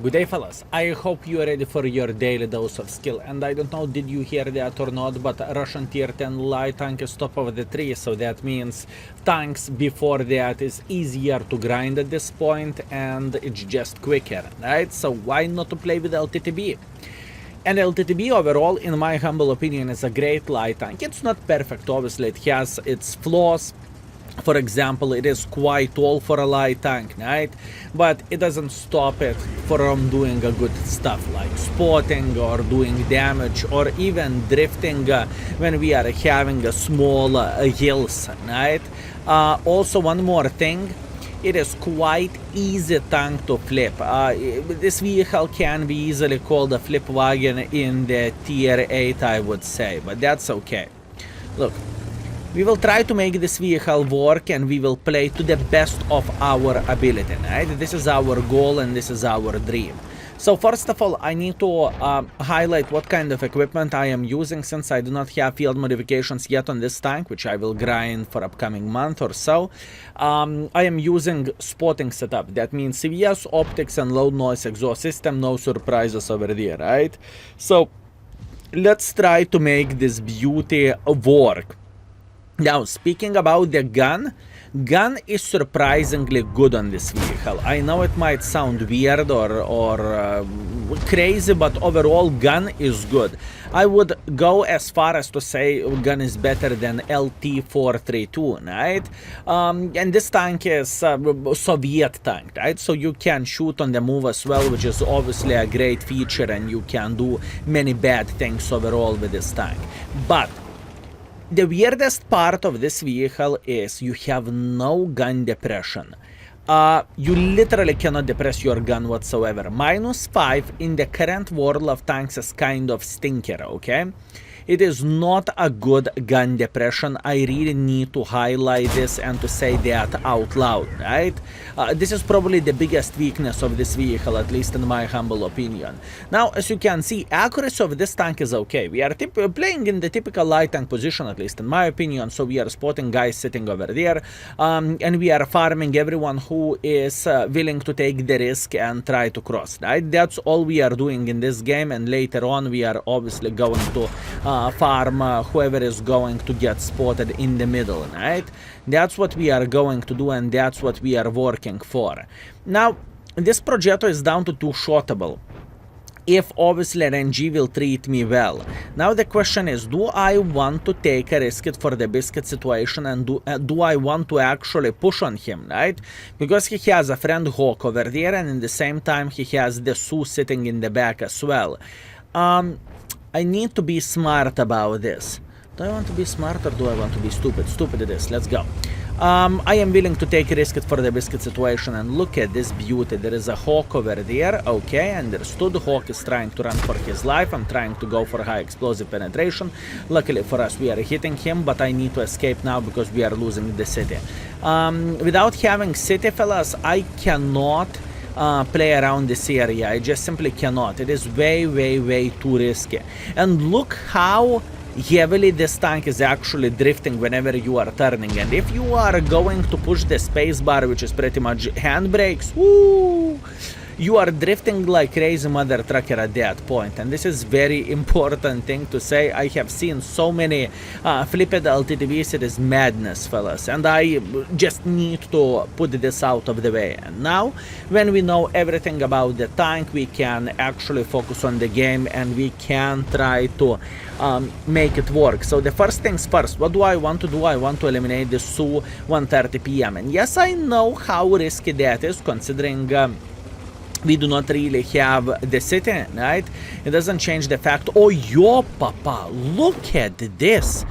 Good day, fellas. I hope you are ready for your daily dose of skill. And I don't know did you hear that or not, but Russian tier 10 light tank is top of the tree, so that means tanks before that is easier to grind at this point and it's just quicker, right? So why not to play with LTTB? And LTTB overall, in my humble opinion, is a great light tank. It's not perfect, obviously, it has its flaws. For example, it is quite tall for a light tank, right? But it doesn't stop it from doing a good stuff like spotting or doing damage or even drifting when we are having a small hills, right? Also, one more thing. It is quite easy tank to flip. This vehicle can be easily called a flip wagon in the tier 8, I would say, but that's okay. Look. We will try to make this vehicle work and we will play to the best of our ability, right? This is our goal and this is our dream. So first of all, I need to highlight what kind of equipment I am using since I do not have field modifications yet on this tank, which I will grind for upcoming month or so. I am using spotting setup. That means CVS, optics and low noise exhaust system, no surprises over there, right? So let's try to make this beauty work. Now, speaking about the gun is surprisingly good on this vehicle. I know it might sound weird or crazy, but overall gun is good. I would go as far as to say gun is better than LT432, right? And this tank is Soviet tank, right? So you can shoot on the move as well, which is obviously a great feature, and you can do many bad things overall with this tank. But the weirdest part of this vehicle is you have no gun depression. You literally cannot depress your gun whatsoever. -5 in the current world of tanks is kind of stinker, okay? It is not a good gun depression. I really need to highlight this and to say that out loud, right? This is probably the biggest weakness of this vehicle, at least in my humble opinion. Now, as you can see, accuracy of this tank is okay. We are playing in the typical light tank position, at least in my opinion, so we are spotting guys sitting over there, and we are farming everyone who is willing to take the risk and try to cross, right? That's all we are doing in this game, and later on we are obviously going to farm whoever is going to get spotted in the middle, right? That's what we are going to do, and that's what we are working for. Now, this Progetto is down to 2 shotable. If obviously RNG will treat me well. Now the question is, do I want to take a risk it for the biscuit situation, and do I want to actually push on him, right? Because he has a friend Hawk over there, and in the same time he has the Sue sitting in the back as well. I need to be smart about this. Do I want to be smart or do I want to be stupid? Stupid it is. Let's go. I am willing to take a risk for the biscuit situation, and look at this beauty. There is a Hawk over there. Okay, understood. Hawk is trying to run for his life. I'm trying to go for high explosive penetration. Luckily for us, we are hitting him, but I need to escape now because we are losing the city. Without having city, fellas, I cannot play around this area. I just simply cannot. It is way too risky. And look how heavily this tank is actually drifting whenever you are turning, and if you are going to push the spacebar, which is pretty much handbrakes, woo, you are drifting like crazy mother trucker at that point. And this is very important thing to say. I have seen so many flipped LTTBs. It is madness, fellas, and I just need to put this out of the way. And now, when we know everything about the tank, we can actually focus on the game and we can try to make it work. So the first things first, what do I want to do? I want to eliminate the Su 1:30 p.m. And yes, I know how risky that is, considering we do not really have the city, right? It doesn't change the fact. Oh, yo, papa, look at this.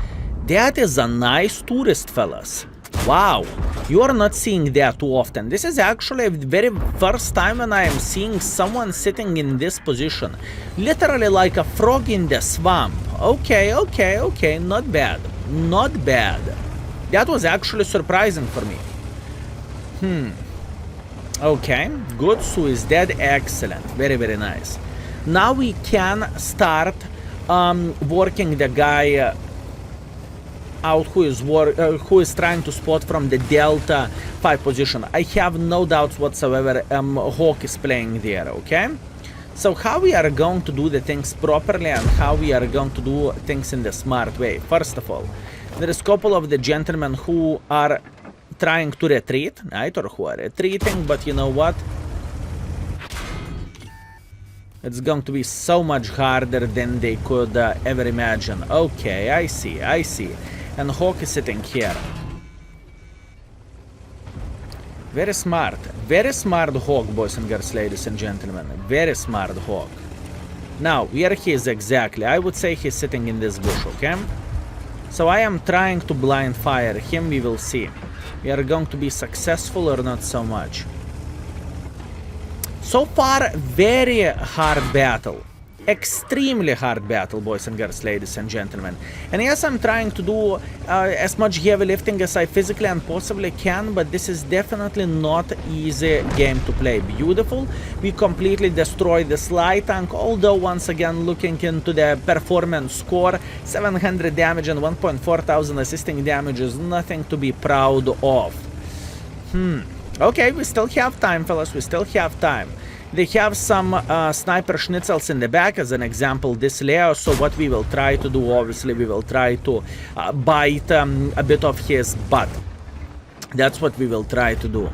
That is a nice tourist, fellas. Wow, you are not seeing that too often. This is actually the very first time when I am seeing someone sitting in this position. Literally like a frog in the swamp. Okay, not bad. Not bad. That was actually surprising for me. Okay, good. Sue is dead. Excellent. Very nice. Now we can start working the guy out who is trying to spot from the Delta 5 position. I have no doubts whatsoever Hawk is playing there, okay? So how we are going to do the things properly and how we are going to do things in the smart way. First of all, there is a couple of the gentlemen who are trying to retreat, right? Or who are retreating, but you know what? It's going to be so much harder than they could ever imagine. Okay, I see. And Hawk is sitting here. Very smart Hawk, boys and girls, ladies and gentlemen. Very smart Hawk. Now, where he is exactly? I would say he's sitting in this bush, okay? So I am trying to blind fire him, we will see. We are going to be successful or not so much. So far, very hard battle. Extremely hard battle, boys and girls, ladies and gentlemen. And yes, I'm trying to do as much heavy lifting as I physically and possibly can, but this is definitely not easy game to play. Beautiful. We completely destroyed the slide tank, although once again looking into the performance score, 700 damage and 1,400 assisting damage is nothing to be proud of. Okay, we still have time, fellas, we still have time. They have some sniper schnitzels in the back, as an example, this Leo. So what we will try to do, obviously, we will try to bite a bit of his butt. That's what we will try to do.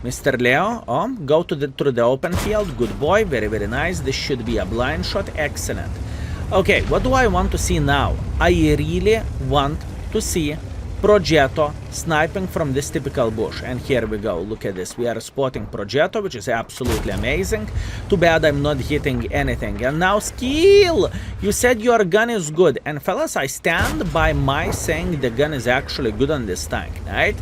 Mr. Leo, go through the open field. Good boy, very, very nice. This should be a blind shot. Excellent. Okay, what do I want to see now? I really want to see Progetto sniping from this typical bush. And here we go. Look at this. We are spotting Progetto, which is absolutely amazing. Too bad I'm not hitting anything. And now skill! You said your gun is good. And fellas, I stand by my saying the gun is actually good on this tank, right?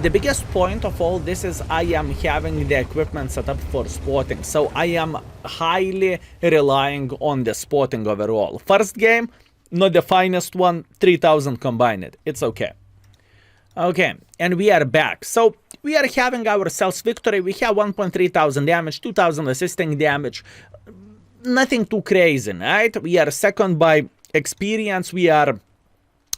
The biggest point of all this is I am having the equipment set up for spotting. So I am highly relying on the spotting overall. First game, not the finest one, 3,000 combined. It's okay. Okay, and we are back. So we are having ourselves victory. We have 1,300 damage, 2,000 assisting damage. Nothing too crazy, right? We are second by experience. We are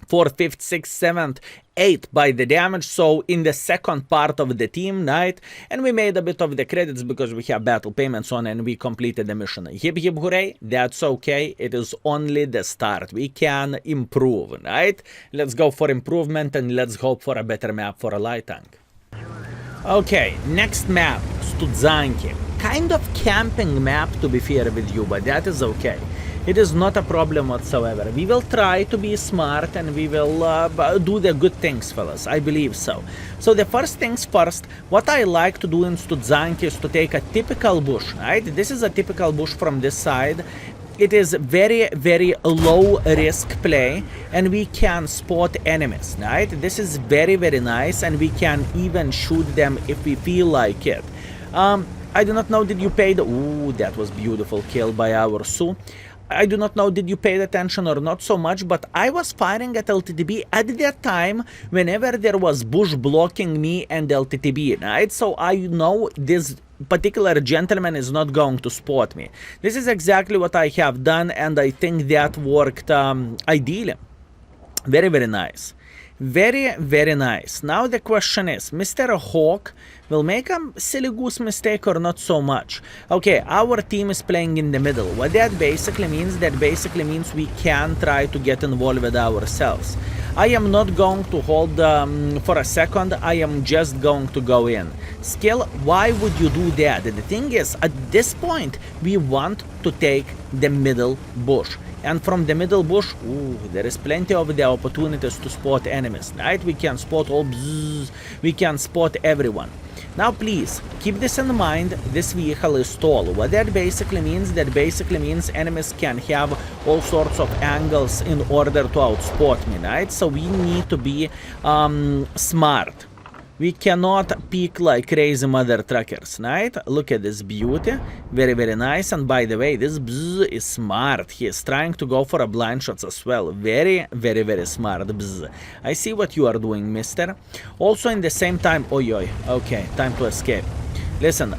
4th, 5th, 6th, 7th, 8th by the damage, so in the second part of the team, right? And we made a bit of the credits because we have battle payments on and we completed the mission. Hip hip hooray, that's okay, it is only the start. We can improve, right? Let's go for improvement and let's hope for a better map for a light tank. Okay, next map, Studzanki. Kind of camping map to be fair with you, but that is okay. It is not a problem whatsoever. We will try to be smart and we will do the good things, fellas. I believe so. So the first things first, what I like to do in Studzanki is to take a typical bush, right? This is a typical bush from this side. It is very, very low risk play and we can spot enemies, right? This is very, very nice and we can even shoot them if we feel like it. I do not know, did you pay the... Ooh, that was beautiful kill by our Su. I do not know did you pay attention or not so much, but I was firing at LTTB at that time whenever there was bush blocking me and LTTB, right? So I know this particular gentleman is not going to spot me. This is exactly what I have done and I think that worked ideally. Very, very nice. Very, very nice. Now the question is, Mr. Hawk will make a silly goose mistake or not so much? Okay, our team is playing in the middle. What that basically means, we can try to get involved with ourselves. I am not going to hold for a second, I am just going to go in. Skill, why would you do that? The thing is, at this point, we want to take the middle bush. And from the middle bush, ooh, there is plenty of the opportunities to spot enemies, right? We can spot all bzzz, we can spot everyone. Now please, keep this in mind, this vehicle is tall. What that basically means, enemies can have all sorts of angles in order to outspot me, right? So we need to be smart. We cannot peek like crazy mother truckers, right? Look at this beauty. Very, very nice. And by the way, this bzz is smart. He is trying to go for a blind shots as well. Very, very, very smart bzz. I see what you are doing, mister. Also in the same time... Oi, oi. Okay, time to escape. Listen,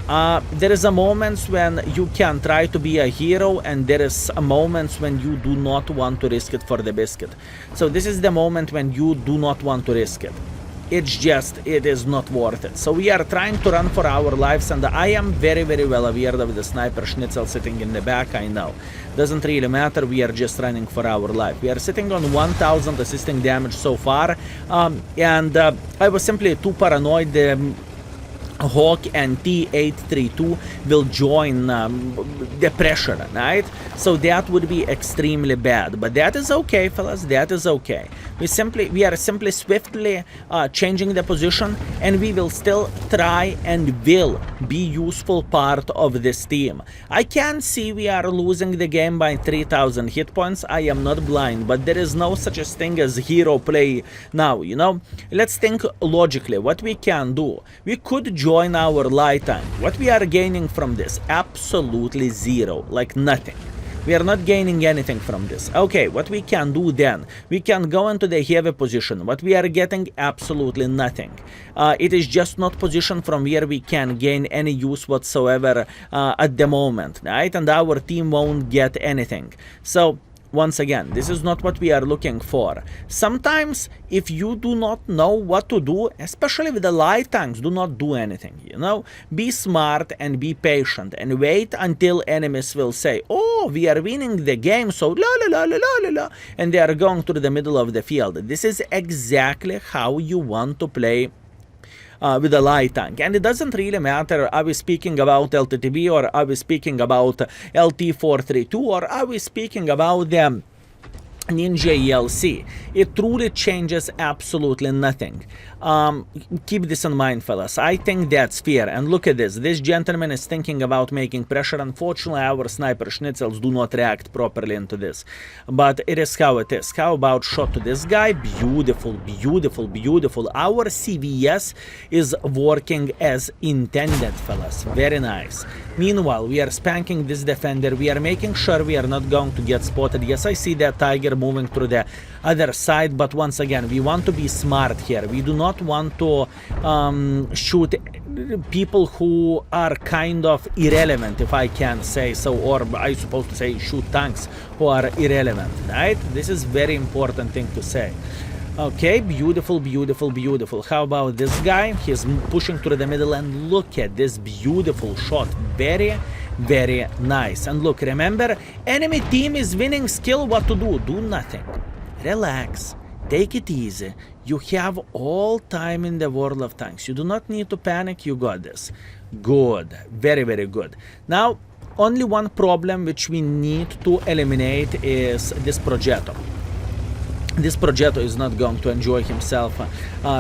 there is a moments when you can try to be a hero, and there is a moments when you do not want to risk it for the biscuit. So this is the moment when you do not want to risk it. It's just, it is not worth it. So we are trying to run for our lives, and I am very, very well aware of the sniper schnitzel sitting in the back, I know. Doesn't really matter, we are just running for our life. We are sitting on 1000 assisting damage so far, and I was simply too paranoid. Hawk and T832 will join the pressure, right? So that would be extremely bad, but that is okay, fellas, that is okay. We are simply swiftly changing the position, and we will still try and will be useful part of this team. I can see we are losing the game by 3000 hit points. I am not blind, but there is no such a thing as hero play now, you know? Let's think logically. What we can do, we could join our light tank. What we are gaining from this? Absolutely zero, like nothing. We are not gaining anything from this. Okay, what we can do then? We can go into the heavy position. What we are getting? Absolutely nothing. It is just not position from where we can gain any use whatsoever at the moment, right? And our team won't get anything. So once again, this is not what we are looking for. Sometimes, if you do not know what to do, especially with the light tanks, do not do anything, you know? Be smart and be patient and wait until enemies will say, oh, we are winning the game, so la la la la la la la, and they are going to the middle of the field. This is exactly how you want to play with a light tank. And it doesn't really matter, are we speaking about LTTB, or are we speaking about LT432, or are we speaking about the Ninja ELC. It truly changes absolutely nothing. Keep this in mind, fellas. I think that's fair. And look at this. This gentleman is thinking about making pressure. Unfortunately, our sniper schnitzels do not react properly into this. But it is how it is. How about shot to this guy? Beautiful, beautiful, beautiful. Our CVS is working as intended, fellas. Very nice. Meanwhile, we are spanking this defender. We are making sure we are not going to get spotted. Yes, I see that tiger moving through the other side, but once again, we want to be smart here. We do not want to shoot people who are kind of irrelevant, if I can say so, or I supposed to say shoot tanks who are irrelevant, right? This is very important thing to say. Okay, beautiful, beautiful, beautiful. How about this guy? He's pushing through the middle, and look at this beautiful shot. Very, very nice. And look, remember, enemy team is winning skill. What to do? Do nothing. Relax. Take it easy. You have all time in the world of tanks. You do not need to panic. You got this. Good. Very, very good. Now, only one problem which we need to eliminate is this projector. This Progetto is not going to enjoy himself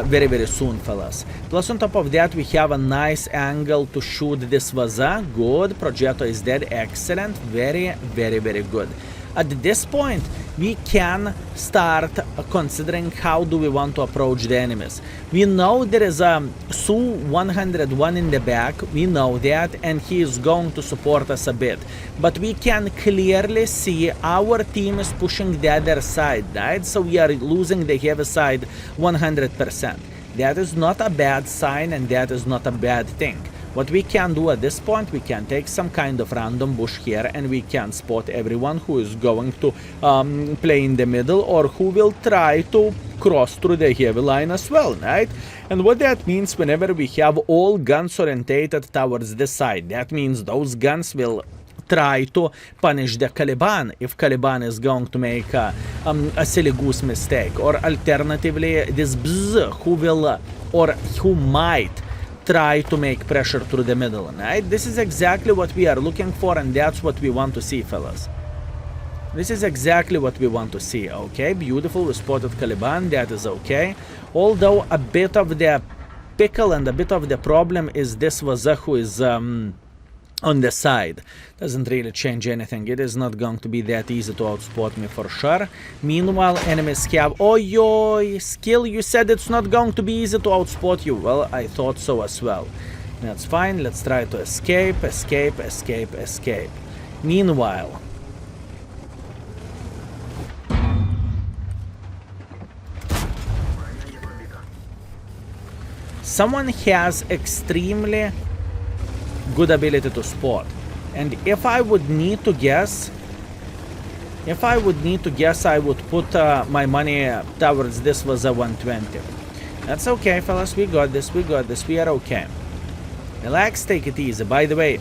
very, very soon, fellas. Plus, on top of that, we have a nice angle to shoot this Vaza. Good. Progetto is dead. Excellent. Very, very, very good. At this point, we can start considering how do we want to approach the enemies. We know there is a Su-101 in the back, we know that, and he is going to support us a bit. But we can clearly see our team is pushing the other side, right? So we are losing the heavy side 100%. That is not a bad sign, and that is not a bad thing. What we can do at this point, we can take some kind of random bush here, and we can spot everyone who is going to play in the middle, or who will try to cross through the heavy line as well, right? And what that means, whenever we have all guns orientated towards the side, that means those guns will try to punish the Caliban if Caliban is going to make a silly goose mistake, or alternatively this Bzz who will or who might try to make pressure through the middle, right? This is exactly what we are looking for, and that's what we want to see, fellas. This is exactly what we want to see. Okay, beautiful. We spotted Caliban. That is okay. Although a bit of the pickle and a bit of the problem is this Vaza who is on the side. Doesn't really change anything. It is not going to be that easy to outspot me for sure. Meanwhile, enemies have... Oh, yo, skill, you said it's not going to be easy to outspot you. Well, I thought so as well. That's fine. Let's try to escape, escape, escape, escape. Meanwhile... someone has extremely good ability to spot. And if I would need to guess, I would put my money towards this was a 120. That's okay, fellas. We got this. We are okay. Relax, take it easy. By the way,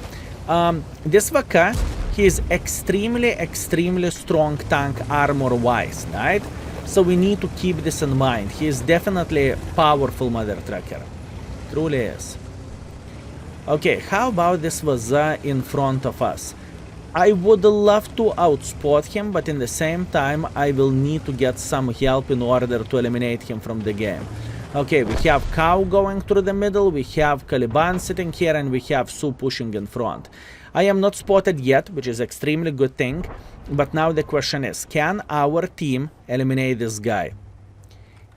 this Vaka, he is extremely strong tank armor-wise, right? So we need to keep this in mind. He is definitely a powerful mother trucker. Truly is. Okay, how about this Vaza in front of us? I would love to outspot him, but in the same time, I will need to get some help in order to eliminate him from the game. Okay, we have Cow going through the middle, we have Caliban sitting here, and we have Sue pushing in front. I am not spotted yet, which is extremely good thing, but now the question is, can our team eliminate this guy?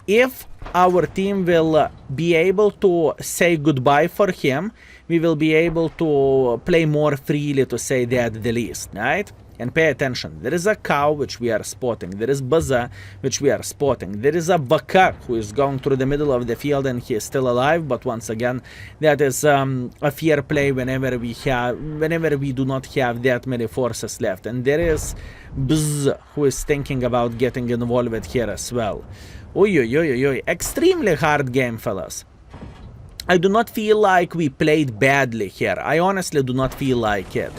If our team will be able to say goodbye for him, we will be able to play more freely, to say that the least, right? And pay attention. There is a Cow, which we are spotting. There is Baza, which we are spotting. There is a Vaka, who is going through the middle of the field, and he is still alive. But once again, that is a fair play whenever we do not have that many forces left. And there is Bzz, who is thinking about getting involved here as well. Oy. Extremely hard game, fellas. I do not feel like we played badly here. I honestly do not feel like it.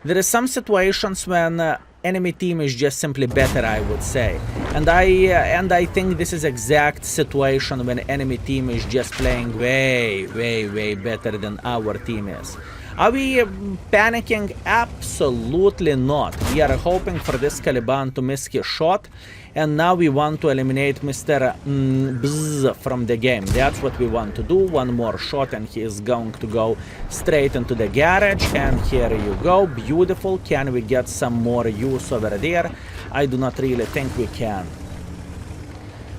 There is some situations when enemy team is just simply better, I would say. And I think this is exact situation when enemy team is just playing way better than our team is. Are we panicking? Absolutely not. We are hoping for this Caliban to miss his shot. And now we want to eliminate Mr. Bzz from the game. That's what we want to do. One more shot and he is going to go straight into the garage. And here you go. Beautiful. Can we get some more use over there? I do not really think we can.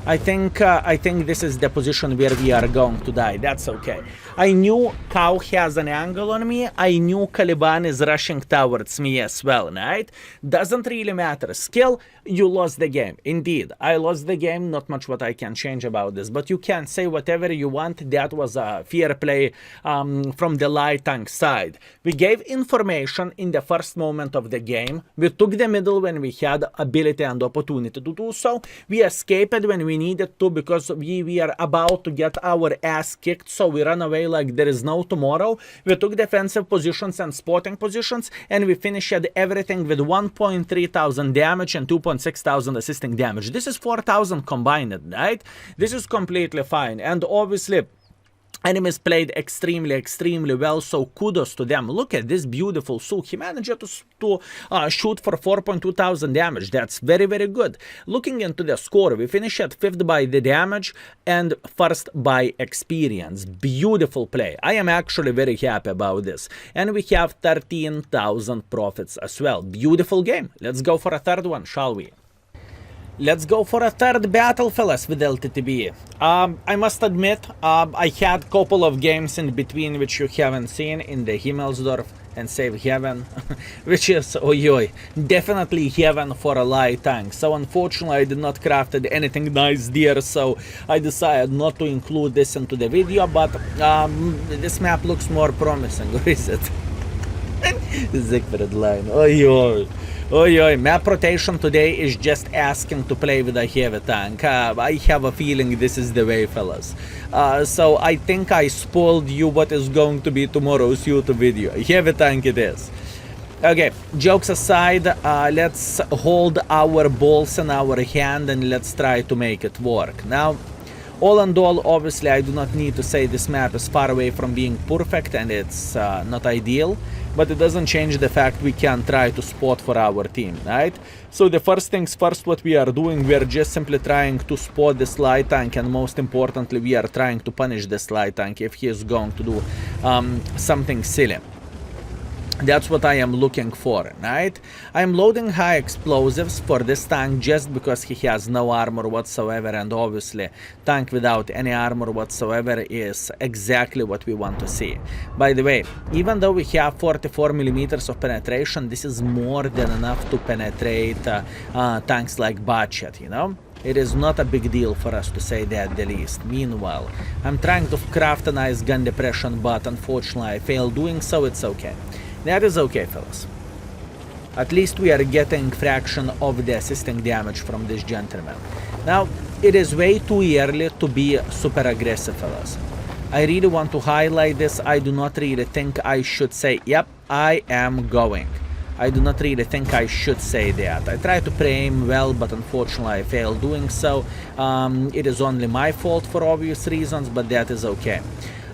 I think this is the position where we are going to die. That's okay. I knew Cow has an angle on me. I knew Caliban is rushing towards me as well, right? Doesn't really matter. Skill, you lost the game. Indeed, I lost the game. Not much what I can change about this. But you can say whatever you want. That was a fair play from the light tank side. We gave information in the first moment of the game. We took the middle when we had ability and opportunity to do so. We escaped when we needed to because we were about to get our ass kicked. So we ran away like there is no tomorrow. We took defensive positions and spotting positions, and we finished everything with 1.3 thousand damage and 2.6 thousand assisting damage. This is 4,000 combined, right? This is completely fine. And obviously, enemies played extremely well, so kudos to them. Look at this beautiful Sue. He managed to shoot for 4.2 thousand damage. That's very good. Looking into the score, we finished at 5th by the damage and 1st by experience. Beautiful play. I am actually very happy about this. And we have 13,000 profits as well. Beautiful game. Let's go for a third one, shall we? Let's go for a third battle, fellas, with LTTB. I must admit, I had a couple of games in between which you haven't seen in the Himmelsdorf and Save Heaven, which is, definitely heaven for a light tank. So unfortunately, I did not craft anything nice there, so I decided not to include this into the video, but this map looks more promising. Where is it? Siegfried line. Map rotation today is just asking to play with a heavy tank. I have a feeling this is the way, fellas. So I think I spoiled you what is going to be tomorrow's YouTube video. Heavy tank it is. Okay, jokes aside, let's hold our balls in our hand and let's try to make it work. Now, all in all, obviously, I do not need to say this map is far away from being perfect and it's not ideal, but it doesn't change the fact we can try to spot for our team, right? So the first things first, what we are doing, we are just simply trying to spot this light tank, and most importantly, we are trying to punish this light tank if he is going to do something silly. That's what I am looking for, right? I am loading high explosives for this tank just because he has no armor whatsoever, and obviously tank without any armor whatsoever is exactly what we want to see. By the way, even though we have 44 millimeters of penetration, this is more than enough to penetrate tanks like Batchet, you know? It is not a big deal for us to say that the least. Meanwhile, I'm trying to craft a nice gun depression, but unfortunately I failed doing so. It's okay. That is okay, fellas. At least we are getting fraction of the assisting damage from this gentleman. Now, it is way too early to be super aggressive, fellas. I really want to highlight this. I do not really think I should say, yep, I am going. I do not really think I should say that. I tried to pre-aim well, but unfortunately I failed doing so. It is only my fault for obvious reasons, but that is okay.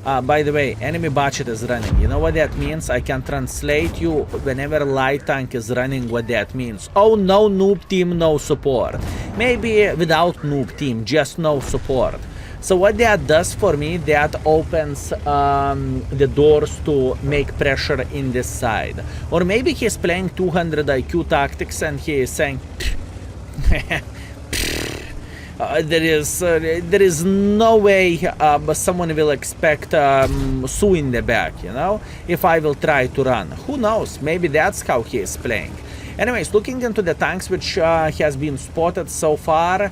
By the way, enemy budget is running. You know what that means? I can translate you whenever light tank is running what that means. Oh, no noob team, no support. Maybe without noob team, just no support. So what that does for me, that opens the doors to make pressure in this side. Or maybe he's playing 200 IQ tactics and he is saying, there is no way someone will expect Sue in the back, you know, if I will try to run. Who knows? Maybe that's how he is playing. Anyways, looking into the tanks which has been spotted so far,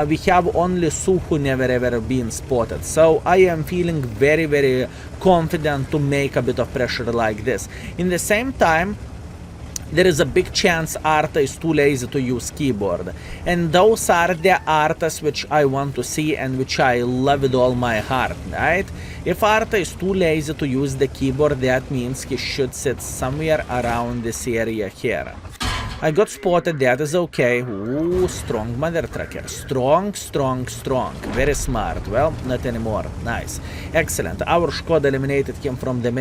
we have only Sue who never ever been spotted. So I am feeling very, very confident to make a bit of pressure like this. In the same time, there is a big chance Arta is too lazy to use keyboard. And those are the Artas which I want to see and which I love with all my heart, right? If Arta is too lazy to use the keyboard, that means he should sit somewhere around this area here. I got spotted, that is okay. Ooh, strong mother trucker. Strong, strong, strong. Very smart. Well, not anymore. Nice. Excellent. Our squad eliminated him from the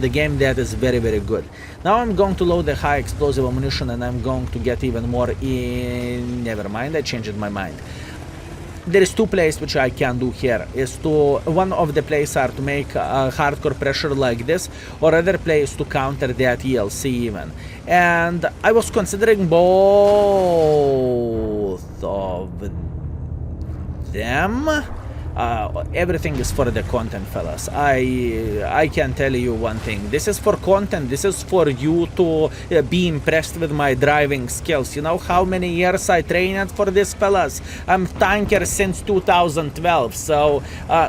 game. That is very, very good. Now I'm going to load the high explosive ammunition and I'm going to get even more in... Never mind, I changed my mind. There is two plays which I can do here. One of the plays are to make hardcore pressure like this, or other play is to counter that ELC even. And I was considering both of them. Everything is for the content, fellas. I can tell you one thing. This is for content. This is for you to be impressed with my driving skills. You know how many years I trained for this, fellas? I'm tanker since 2012, so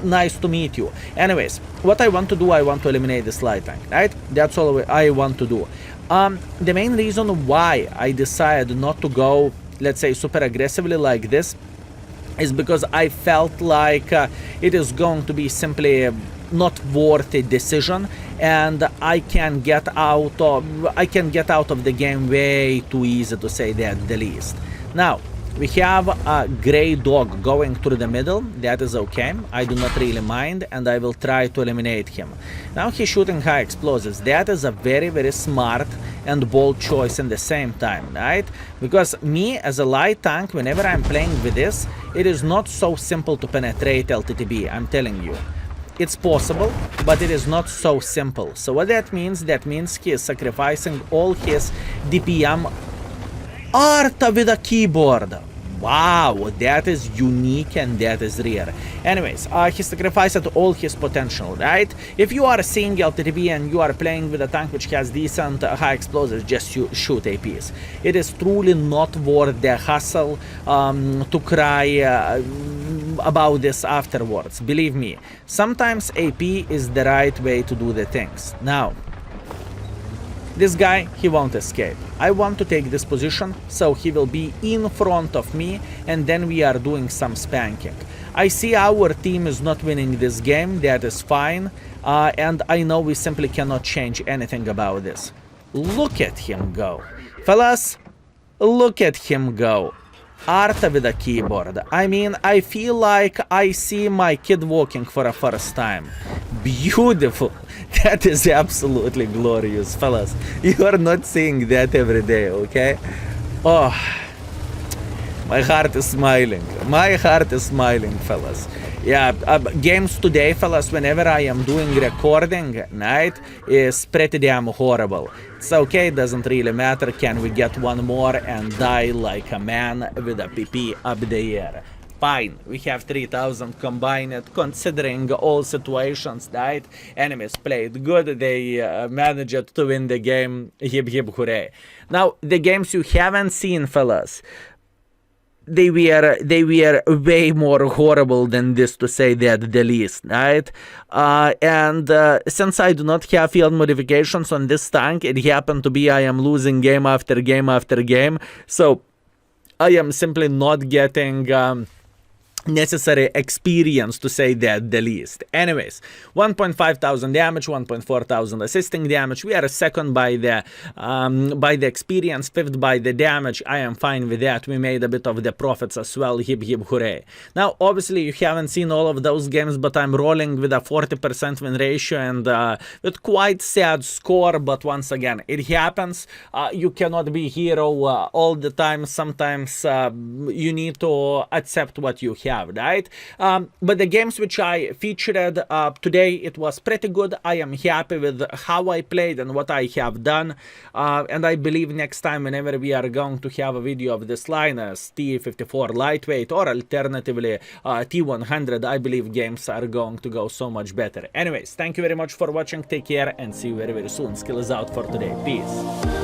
nice to meet you. Anyways, what I want to do, I want to eliminate this light tank, right? That's all I want to do. The main reason why I decided not to go, let's say, super aggressively like this is because I felt like it is going to be simply not worth a decision, and I can get out of the game way too easy, to say that the least. Now we have a gray dog going through the middle. That is okay. I do not really mind, and I will try to eliminate him. Now he's shooting high explosives. That is a very, very smart and bold choice in the same time, right? Because me as a light tank, whenever I'm playing with this, it is not so simple to penetrate LTTB, I'm telling you. It's possible, but it is not so simple. So what that means he is sacrificing all his DPM Arta with a keyboard. Wow, that is unique and that is rare. Anyways, he sacrificed all his potential, right? If you are seeing LTTB and you are playing with a tank which has decent high explosives, just shoot APs. It is truly not worth the hassle to cry about this afterwards. Believe me, sometimes AP is the right way to do the things. Now, this guy, he won't escape. I want to take this position, so he will be in front of me, and then we are doing some spanking. I see our team is not winning this game, that is fine, and I know we simply cannot change anything about this. Look at him go. Fellas, look at him go. Arta with a keyboard. I mean, I feel like I see my kid walking for the first time. Beautiful. That is absolutely glorious, fellas. You are not seeing that every day, okay? Oh, my heart is smiling. My heart is smiling, fellas. Yeah, games today, fellas, whenever I am doing recording, right, is pretty damn horrible. It's okay, doesn't really matter. Can we get one more and die like a man with a PP up the air? Fine, we have 3000 combined, considering all situations, right? Enemies played good, they managed to win the game, hip hip hooray. Now, the games you haven't seen, fellas, they were way more horrible than this, to say that the least, right? And since I do not have field modifications on this tank, it happened to be I am losing game after game after game, so I am simply not getting necessary experience, to say that the least. Anyways, 1.5 thousand damage, 1.4 thousand assisting damage. We are second by the experience, fifth by the damage. I am fine with that. We made a bit of the profits as well. Hip hip hooray. Now obviously you haven't seen all of those games, but I'm rolling with a 40% win ratio and with quite sad score, but once again it happens. You cannot be hero all the time. Sometimes you need to accept what you have, right? But the games which I featured today, it was pretty good. I am happy with how I played and what I have done, and I believe next time whenever we are going to have a video of this line as T54 lightweight or alternatively T100, I believe games are going to go so much better. Anyways, thank you very much for watching. Take care and see you very soon. Skill is out for today. Peace.